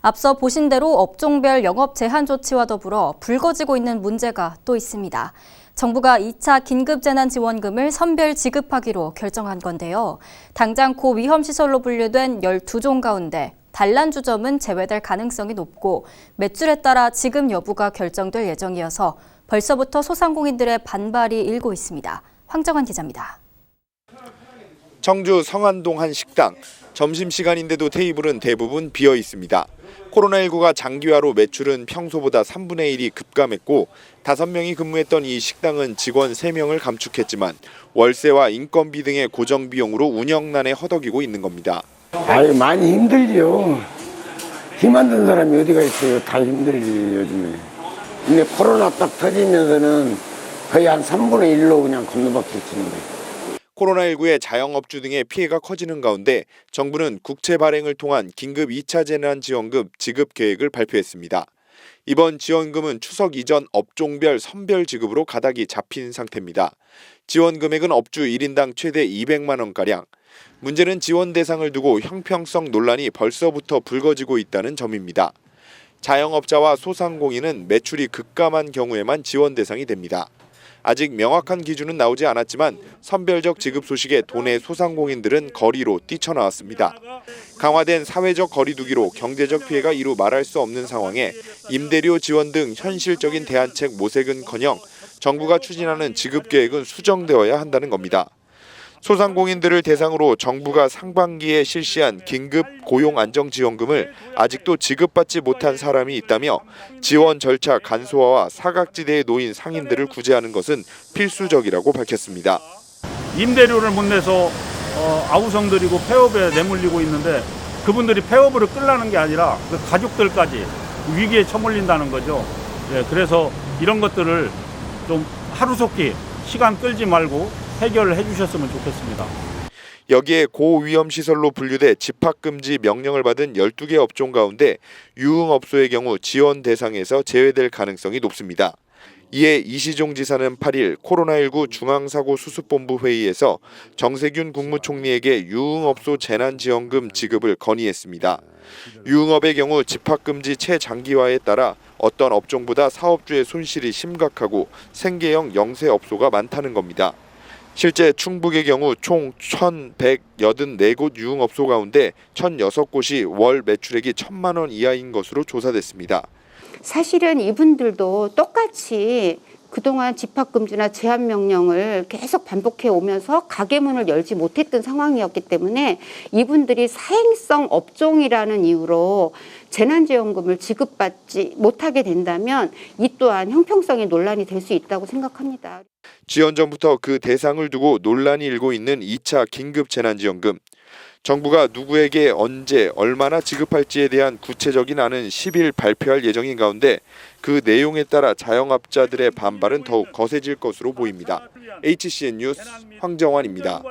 앞서 보신 대로 업종별 영업 제한 조치와 더불어 불거지고 있는 문제가 또 있습니다. 정부가 2차 긴급재난지원금을 선별 지급하기로 결정한 건데요. 당장 고위험시설로 분류된 12종 가운데 단란주점은 제외될 가능성이 높고 매출에 따라 지급 여부가 결정될 예정이어서 벌써부터 소상공인들의 반발이 일고 있습니다. 황정환 기자입니다. 청주 성안동 한 식당. 점심시간인데도 테이블은 대부분 비어 있습니다. 코로나19가 장기화로 매출은 평소보다 3분의 1이 급감했고 5명이 근무했던 이 식당은 직원 3명을 감축했지만 월세와 인건비 등의 고정 비용으로 운영난에 허덕이고 있는 겁니다. 많이 힘들죠. 힘 안 든 사람이 어디가 있어요. 다 힘들지 요즘에. 근데 코로나 딱 터지면서는 거의 한 3분의 1로 그냥 건너박혀 치는 거예요. 코로나19의 자영업주 등의 피해가 커지는 가운데 정부는 국채 발행을 통한 긴급 2차 재난지원금 지급 계획을 발표했습니다. 이번 지원금은 추석 이전 업종별 선별 지급으로 가닥이 잡힌 상태입니다. 지원 금액은 업주 1인당 최대 200만 원가량. 문제는 지원 대상을 두고 형평성 논란이 벌써부터 불거지고 있다는 점입니다. 자영업자와 소상공인은 매출이 급감한 경우에만 지원 대상이 됩니다. 아직 명확한 기준은 나오지 않았지만 선별적 지급 소식에 도내 소상공인들은 거리로 뛰쳐나왔습니다. 강화된 사회적 거리두기로 경제적 피해가 이루 말할 수 없는 상황에 임대료 지원 등 현실적인 대안책 모색은커녕 정부가 추진하는 지급 계획은 수정되어야 한다는 겁니다. 소상공인들을 대상으로 정부가 상반기에 실시한 긴급 고용안정지원금을 아직도 지급받지 못한 사람이 있다며 지원 절차 간소화와 사각지대에 놓인 상인들을 구제하는 것은 필수적이라고 밝혔습니다. 임대료를 못 내서 아우성들이고 폐업에 내몰리고 있는데 그분들이 폐업으로 끌라는 게 아니라 그 가족들까지 위기에 처몰린다는 거죠. 그래서 이런 것들을 좀 하루속히 시간 끌지 말고 해결을 해주셨으면 좋겠습니다. 여기에 고위험시설로 분류돼 집합금지 명령을 받은 12개 업종 가운데 유흥업소의 경우 지원 대상에서 제외될 가능성이 높습니다. 이에 이시종 지사는 8일 코로나19 중앙사고수습본부 회의에서 정세균 국무총리에게 유흥업소 재난지원금 지급을 건의했습니다. 유흥업의 경우 집합금지 최장기화에 따라 어떤 업종보다 사업주의 손실이 심각하고 생계형 영세업소가 많다는 겁니다. 실제 충북의 경우 총 1,184곳 유흥업소 가운데 1,006곳이 월 매출액이 1,000만 원 이하인 것으로 조사됐습니다. 사실은 이분들도 똑같이 그동안 집합금지나 제한명령을 계속 반복해 오면서 가게 문을 열지 못했던 상황이었기 때문에 이분들이 사행성 업종이라는 이유로 재난지원금을 지급받지 못하게 된다면 이 또한 형평성의 논란이 될 수 있다고 생각합니다. 지원 전부터 그 대상을 두고 논란이 일고 있는 2차 긴급재난지원금. 정부가 누구에게 언제 얼마나 지급할지에 대한 구체적인 안은 10일 발표할 예정인 가운데 그 내용에 따라 자영업자들의 반발은 더욱 거세질 것으로 보입니다. HCN 뉴스 황정환입니다.